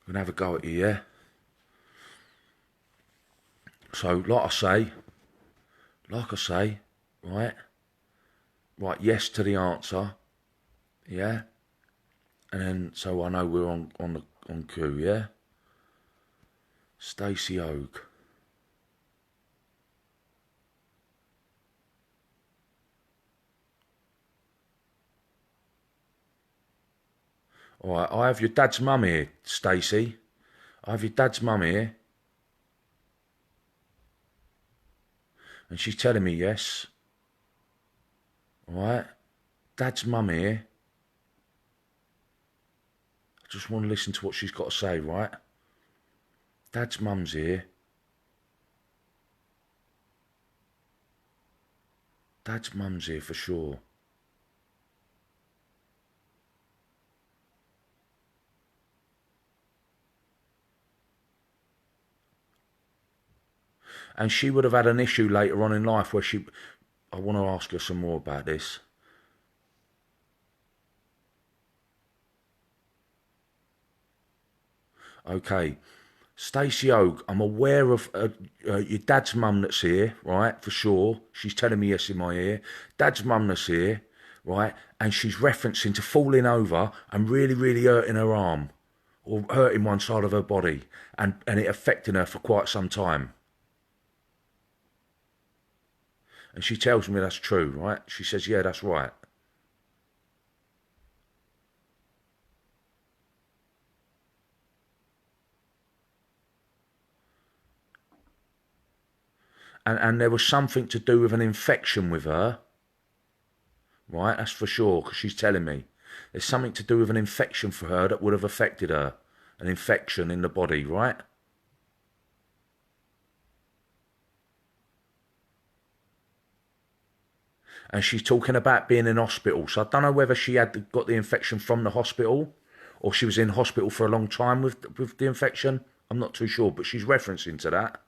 We're gonna have a go at you, yeah? So, like I say, right? Right, yes to the answer, yeah? And then, so I know we're on cue, yeah? Stacey Oak. Alright, I have your dad's mum here, Stacey. I have your dad's mum here. And she's telling me yes. Right? Dad's mum here. I just want to listen to what she's got to say, right? Dad's mum's here. Dad's mum's here for sure. And she would have had an issue later on in life where she... I want to ask her some more about this. Okay. Stacey Oak, I'm aware of your dad's mum that's here, right, for sure. She's telling me yes in my ear. Dad's mum that's here, right, and she's referencing to falling over and really, really hurting her arm or hurting one side of her body and it affecting her for quite some time. And she tells me that's true, right? She says, yeah, that's right. And there was something to do with an infection with her, right? That's for sure, because she's telling me. There's something to do with an infection for her that would have affected her. An infection in the body, right? And she's talking about being in hospital. So I don't know whether she had got the infection from the hospital or she was in hospital for a long time with the infection. I'm not too sure, but she's referencing to that.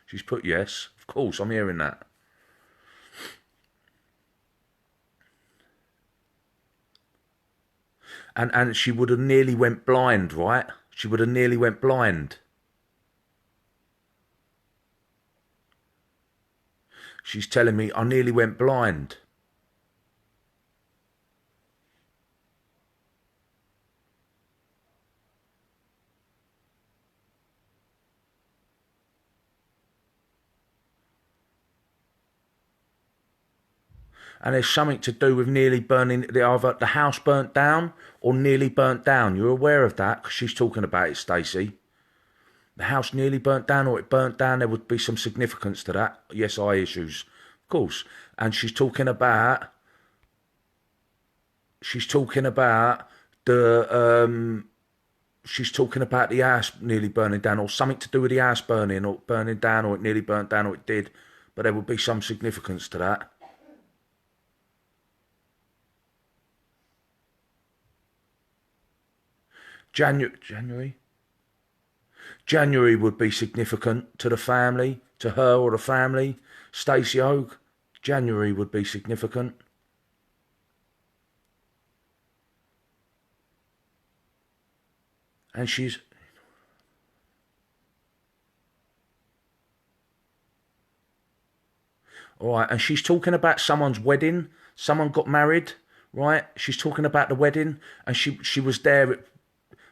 She's put yes. Of course, I'm hearing that. And she would have nearly went blind, right? She would have nearly went blind. She's telling me I nearly went blind. And there's something to do with nearly burning, either the house burnt down or nearly burnt down. You're aware of that because she's talking about it, Stacey. The house nearly burnt down or it burnt down, there would be some significance to that. Yes, eye issues, of course. And she's talking about the she's talking about the house nearly burning down or something to do with the house burning or burning down or it nearly burnt down or it did. But there would be some significance to that. January would be significant to the family, to her or the family. Stacey Oak, January would be significant. And she's... All right, and she's talking about someone's wedding. Someone got married, right? She's talking about the wedding, and she was there at...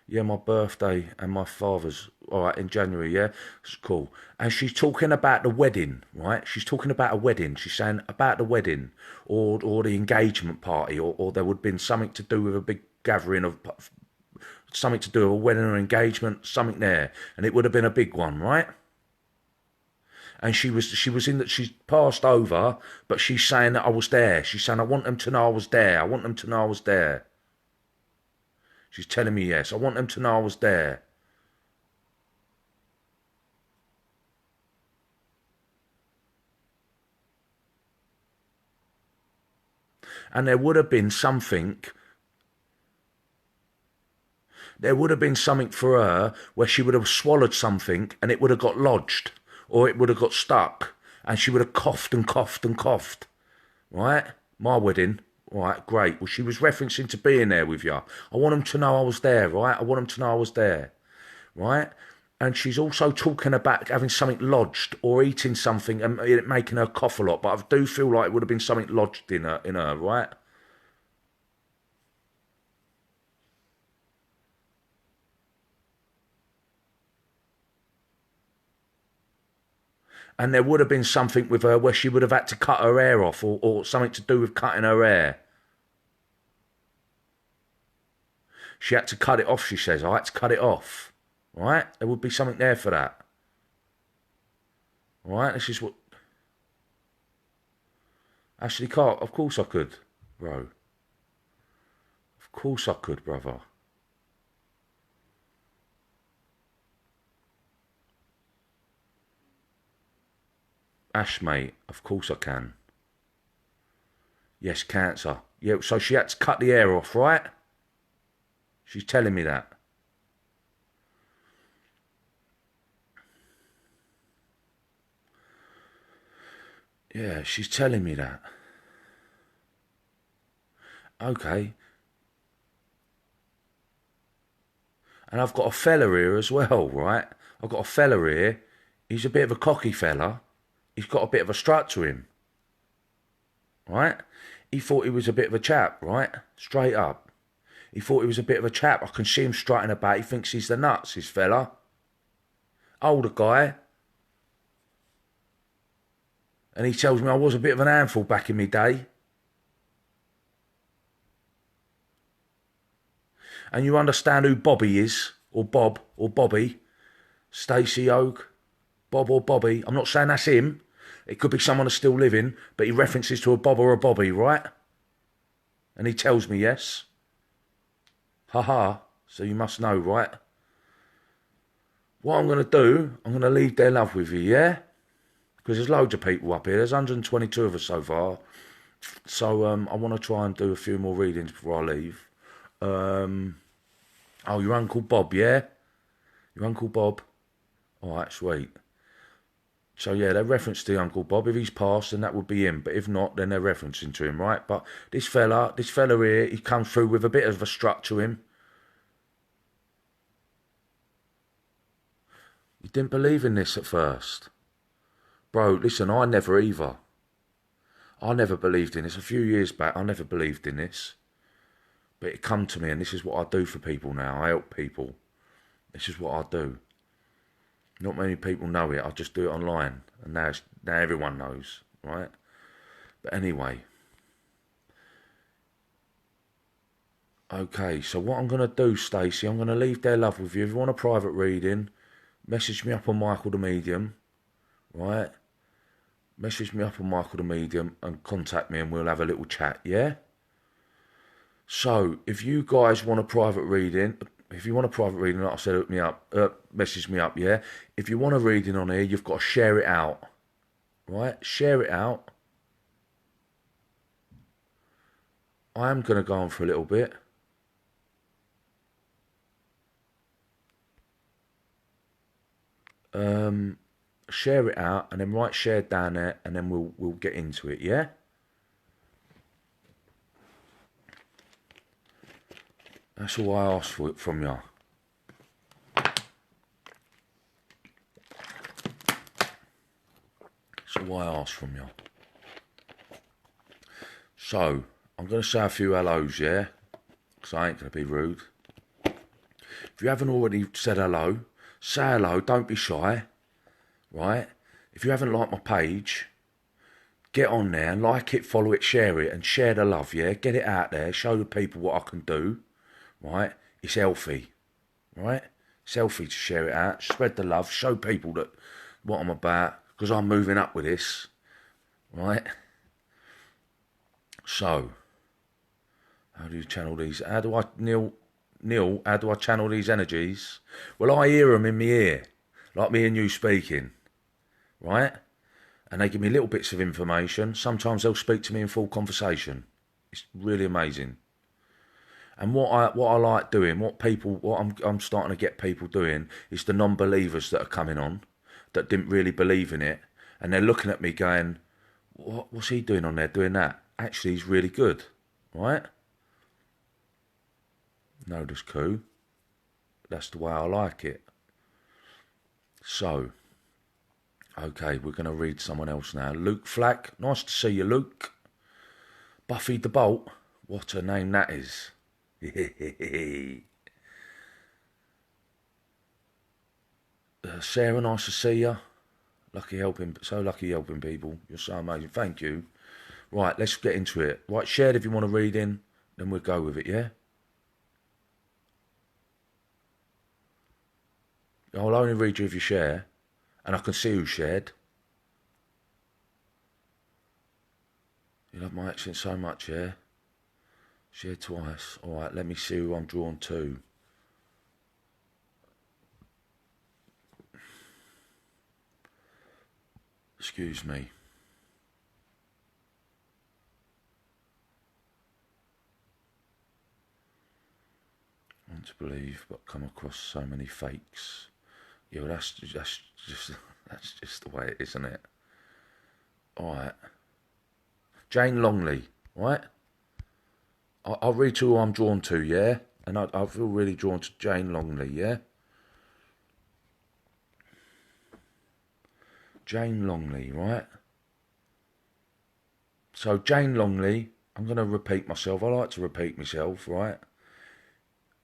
Yeah, my birthday and my father's, all right, in January, yeah? It's cool. And she's talking about the wedding, right? She's talking about a wedding. She's saying about the wedding or the engagement party or there would have been something to do with a big gathering of... Something to do with a wedding or engagement, something there. And it would have been a big one, right? And she was in that she's passed over, but she's saying that I was there. She's saying, I want them to know I was there. I want them to know I was there. She's telling me yes. I want them to know I was there. And there would have been something. There would have been something for her where she would have swallowed something and it would have got lodged or it would have got stuck and she would have coughed and coughed and coughed. Right? My wedding. Right, great. Well, she was referencing to being there with you. I want them to know I was there, right? I want them to know I was there, right? And she's also talking about having something lodged or eating something and it making her cough a lot. But I do feel like it would have been something lodged in her, right? And there would have been something with her where she would have had to cut her hair off or something to do with cutting her hair. She had to cut it off, she says. I had to cut it off. right? There would be something there for that. Right? This is what... Ashley Clark, of course I could, bro. Of course I could, brother. Ash, mate, of course I can. Yes, cancer. Yeah, so she had to cut the hair off, right? She's telling me that. Yeah, she's telling me that. Okay. And I've got a fella here as well, right? I've got a fella here. He's a bit of a cocky fella. He's got a bit of a strut to him. Right? He thought he was a bit of a chap, right? Straight up. He thought he was a bit of a chap. I can see him strutting about. He thinks he's the nuts, this fella. Older guy. And he tells me I was a bit of an handful back in my day. And you understand who Bobby is, or Bob, or Bobby. Stacey Oak, Bob or Bobby. I'm not saying that's him. It could be someone that's still living, but he references to a Bob or a Bobby, right? And he tells me yes. Ha. So you must know, right? What I'm going to do, I'm going to leave their love with you, yeah? Because there's loads of people up here. There's 122 of us so far. So I want to try and do a few more readings before I leave. Oh, your Uncle Bob, yeah? Your Uncle Bob? All right, sweet. So, yeah, they reference to Uncle Bob. If he's passed, then that would be him. But if not, then they're referencing to him, right? But this fella here, he comes through with a bit of a strut to him. You didn't believe in this at first. Bro, listen, I never either. I never believed in this. A few years back, I never believed in this. But it come to me, and this is what I do for people now. I help people. This is what I do. Not many people know it. I just do it online. And now everyone knows, right? But anyway. Okay, so what I'm going to do, Stacey, I'm going to leave their love with you. If you want a private reading, message me up on Michael the Medium, right? Message me up on Michael the Medium and contact me and we'll have a little chat, yeah? So, if you guys want a private reading... If you want a private reading, like I said, hook me up, message me up, yeah? If you want a reading on here, you've got to share it out, right? Share it out. I am going to go on for a little bit. Share it out, and then write share down there, and then we'll get into it, yeah? That's all I ask for it from you. That's all I ask from you. So, I'm going to say a few hellos, yeah? Because I ain't going to be rude. If you haven't already said hello, say hello, don't be shy, right? If you haven't liked my page, get on there and like it, follow it, share it, and share the love, yeah? Get it out there, show the people what I can do. Right, it's healthy, right? It's healthy to share it out, spread the love, show people that what I'm about, because I'm moving up with this, right? So, how do you channel these? How do I, Neil, how do I channel these energies? Well, I hear them in my ear, like me and you speaking, right? And they give me little bits of information. Sometimes they'll speak to me in full conversation. It's really amazing. And what I like doing, what I'm starting to get people doing, is the non-believers that are coming on, that didn't really believe in it, and they're looking at me going, what's he doing on there, doing that? Actually, he's really good, right? No, that's cool. That's the way I like it. So, okay, we're going to read someone else now. Luke Flack, nice to see you, Luke. Buffy the Bolt, what a name that is. Sarah, nice to see you. So lucky helping people. You're so amazing. Thank you. Right, let's get into it. Right, share it if you want to read in, then we'll go with it, yeah? I'll only read you if you share, and I can see who shared. You love my accent so much, yeah? Shared twice. All right, let me see who I'm drawn to. Excuse me. I want to believe, but come across so many fakes. Yeah, well, that's just the way it is, isn't it? All right. Jane Longley, right? I'll read to who I'm drawn to, yeah? And I feel really drawn to Jane Longley, yeah? Jane Longley, right? So Jane Longley, I'm going to repeat myself. I like to repeat myself, right?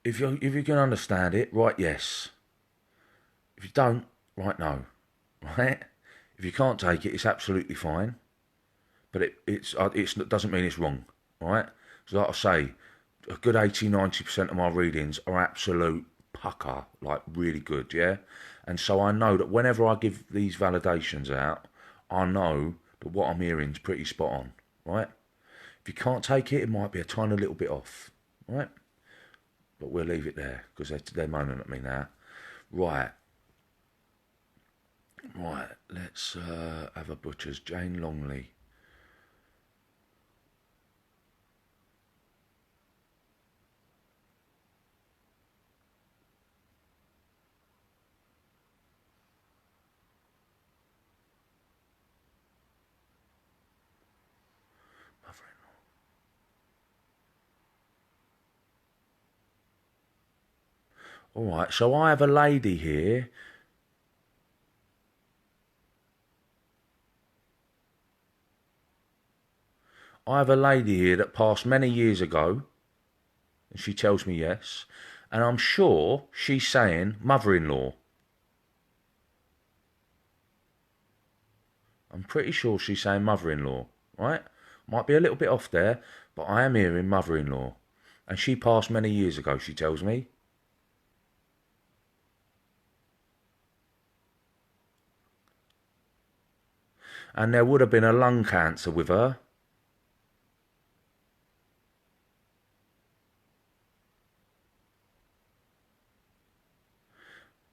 If you can understand it, write yes. If you don't, write no, right? If you can't take it, it's absolutely fine. But it doesn't mean it's wrong, right? So like I say, a good 80-90% of my readings are absolute pucker, like really good, yeah? And so I know that whenever I give these validations out, I know that what I'm hearing is pretty spot on, right? If you can't take it, it might be a tiny little bit off, right? But we'll leave it there, because they're moaning at me now. Right, let's have a butcher's. Jane Longley. All right, so I have a lady here. I have a lady here that passed many years ago, and she tells me yes, and I'm sure she's saying mother-in-law. I'm pretty sure she's saying mother-in-law, right? Might be a little bit off there, but I am hearing mother-in-law. And she passed many years ago, she tells me. And there would have been a lung cancer with her.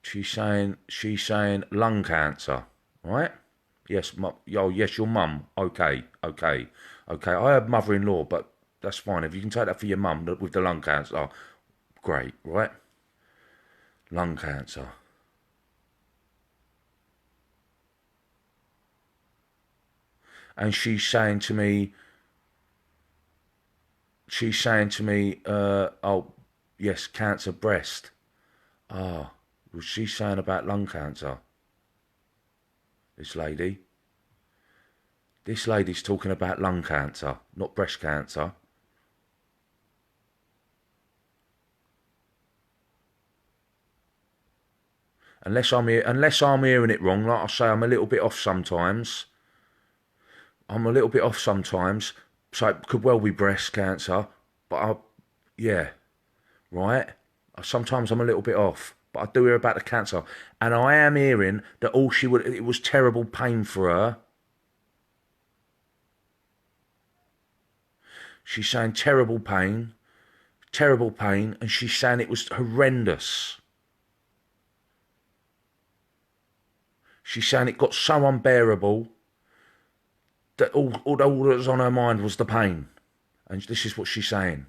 She's saying lung cancer, right? Yes, yes, your mum. Okay. I have mother-in-law, but that's fine. If you can take that for your mum with the lung cancer, oh, great, right? Lung cancer. And she's saying to me, oh, yes, cancer breast. Ah, was she saying about lung cancer? This lady's talking about lung cancer, not breast cancer. Unless I'm hearing it wrong, like I say, I'm a little bit off sometimes. So it could well be breast cancer, but yeah, right? Sometimes I'm a little bit off, but I do hear about the cancer. And I am hearing that it was terrible pain for her. She's saying terrible pain, and she's saying it was horrendous. She's saying it got so unbearable that all that was on her mind was the pain. And this is what she's saying.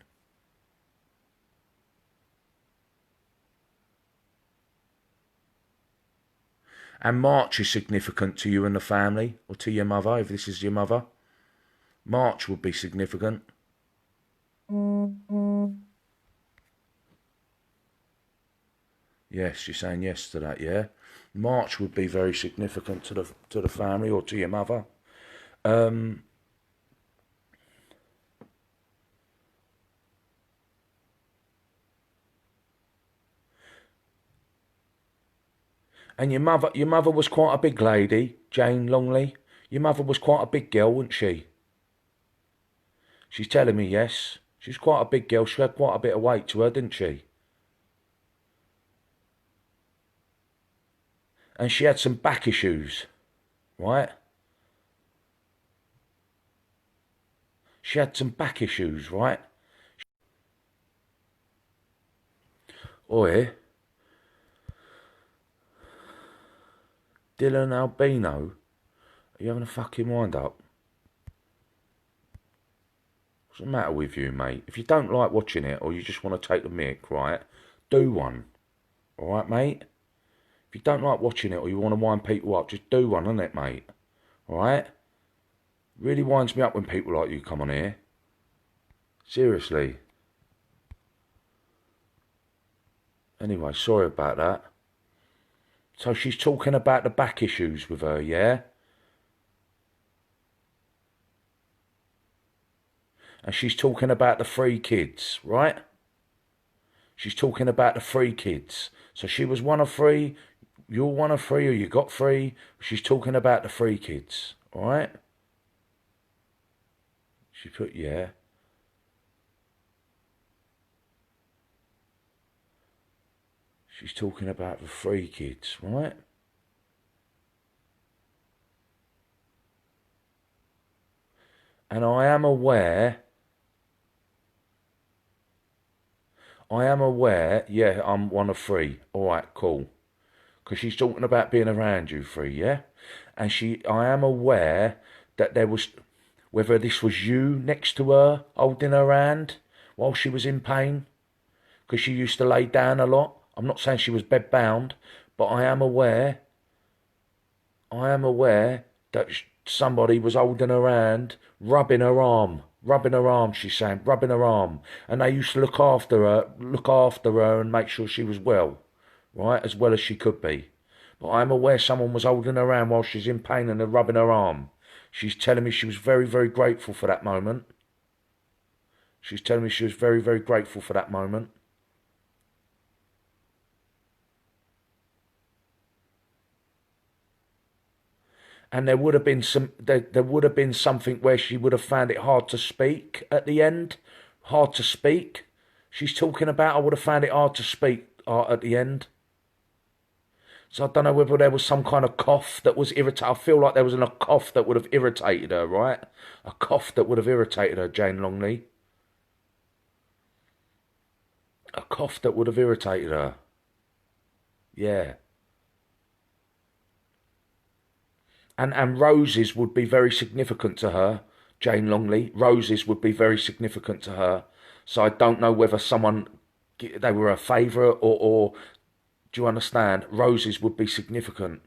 And March is significant to you and the family, or to your mother, if this is your mother. March would be significant. Yes, you're saying yes to that, yeah? March would be very significant to the family or to your mother. And your mother was quite a big lady, Jane Longley. Your mother was quite a big girl, wasn't she? She's telling me yes. She's quite a big girl. She had quite a bit of weight to her, didn't she? and she had some back issues, right? She had some back issues, right? Oi, Dylan Albino, are you having a fucking wind up? What's the matter with you, mate? If you don't like watching it or you just want to take the mick, right, do one. Alright, mate? If you don't like watching it or you want to wind people up, just do one, innit, mate? Alright? Really winds me up when people like you come on here. Seriously. Anyway, sorry about that. So she's talking about the back issues with her, yeah? And she's talking about the 3 kids, right? She's talking about the 3 kids. So she was one of 3, you're one of 3, or you got 3. She's talking about the 3 kids, alright? She put, yeah. She's talking about the 3 kids, right? And I am aware, yeah, I'm one of 3. Alright, cool. Because she's talking about being around you 3, yeah? And I am aware that there was, whether this was you next to her, holding her hand while she was in pain, because she used to lay down a lot. I'm not saying she was bedbound, but I am aware that somebody was holding her hand, rubbing her arm, she's saying, rubbing her arm. And they used to look after her and make sure she was well, right, as well as she could be. But I'm aware someone was holding her hand while she's in pain and they're rubbing her arm. She's telling me she was very, very grateful for that moment. She's telling me she was very, very grateful for that moment. And there would have been something where she would have found it hard to speak at the end. Hard to speak. She's talking about, I would have found it hard to speak at the end. So I don't know whether there was some kind of cough that was irritating. I feel like there was a cough that would have irritated her, right? A cough that would have irritated her, Jane Longley. A cough that would have irritated her. Yeah. And roses would be very significant to her, Jane Longley. Roses would be very significant to her. So I don't know whether they were a favourite or do you understand? Roses would be significant.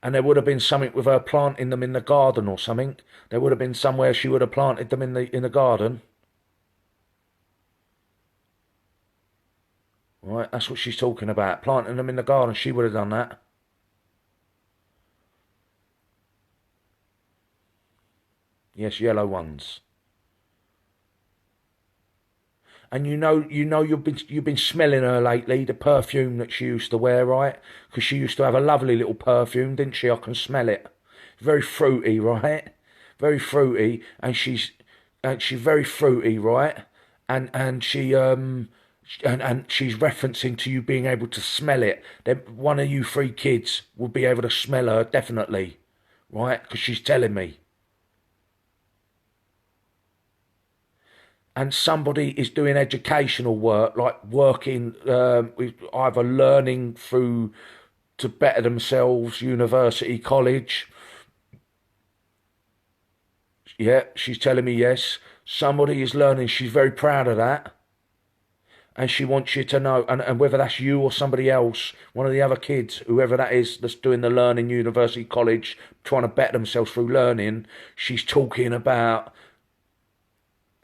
And there would have been something with her planting them in the garden or something. There would have been somewhere she would have planted them in the garden. Right, that's what she's talking about. Planting them in the garden, she would have done that. Yes, yellow ones. And you know you've been smelling her lately, the perfume that she used to wear, right? Because she used to have a lovely little perfume, didn't she? I can smell it. Very fruity, right? Very fruity, and she's very fruity, right? And she's referencing to you being able to smell it. Then one of you 3 kids will be able to smell her, definitely, right? Because she's telling me. And somebody is doing educational work, like working with either learning through to better themselves, university, college. Yeah, she's telling me yes. Somebody is learning. She's very proud of that. And she wants you to know, and whether that's you or somebody else, one of the other kids, whoever that is that's doing the learning, university, college, trying to better themselves through learning, she's talking about,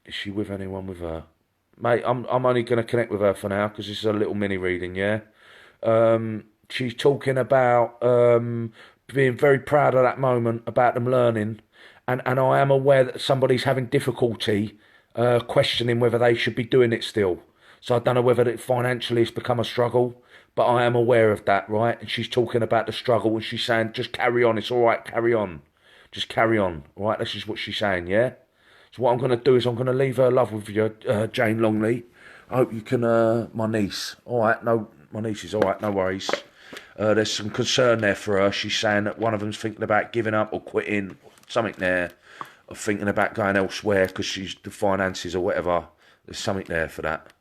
is she with anyone with her? Mate, I'm only going to connect with her for now because this is a little mini reading, yeah? She's talking about being very proud of that moment, about them learning. And I am aware that somebody's having difficulty questioning whether they should be doing it still. So I don't know whether it financially it's become a struggle, but I am aware of that, right? And she's talking about the struggle and she's saying, just carry on, it's all right, carry on. Just carry on, all right? This is what she's saying, yeah? So what I'm going to do is I'm going to leave her love with you, Jane Longley. I hope you can, my niece. All right, no, my niece is all right, no worries. There's some concern there for her. She's saying that one of them's thinking about giving up or quitting, something there, or thinking about going elsewhere because she's the finances or whatever. There's something there for that.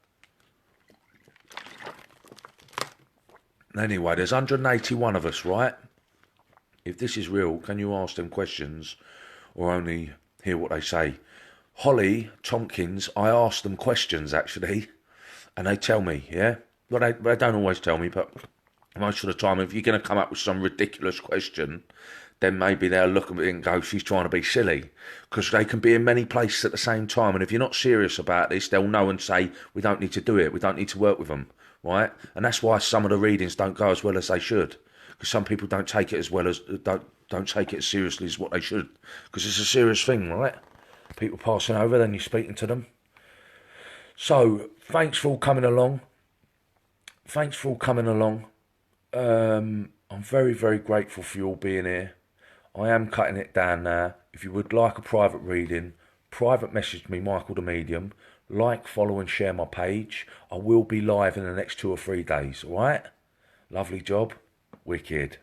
Anyway, there's 181 of us, right? If this is real, can you ask them questions or only hear what they say? Holly Tompkins, I asked them questions actually, and they tell me, yeah? Well, they don't always tell me, but most of the time, if you're going to come up with some ridiculous question, then maybe they'll look at it and go, she's trying to be silly. Because they can be in many places at the same time, and if you're not serious about this, they'll know and say, we don't need to do it, we don't need to work with them, right? And that's why some of the readings don't go as well as they should. Because some people don't take it as well as, don't take it as seriously as what they should. Because it's a serious thing, right? People passing over, then you're speaking to them. So, thanks for all coming along. Thanks for all coming along. I'm very, very grateful for you all being here. I am cutting it down now. If you would like a private reading, private message me, Michael the Medium. Like, follow and share my page. I will be live in the next 2 or 3 days, alright? Lovely job. Wicked.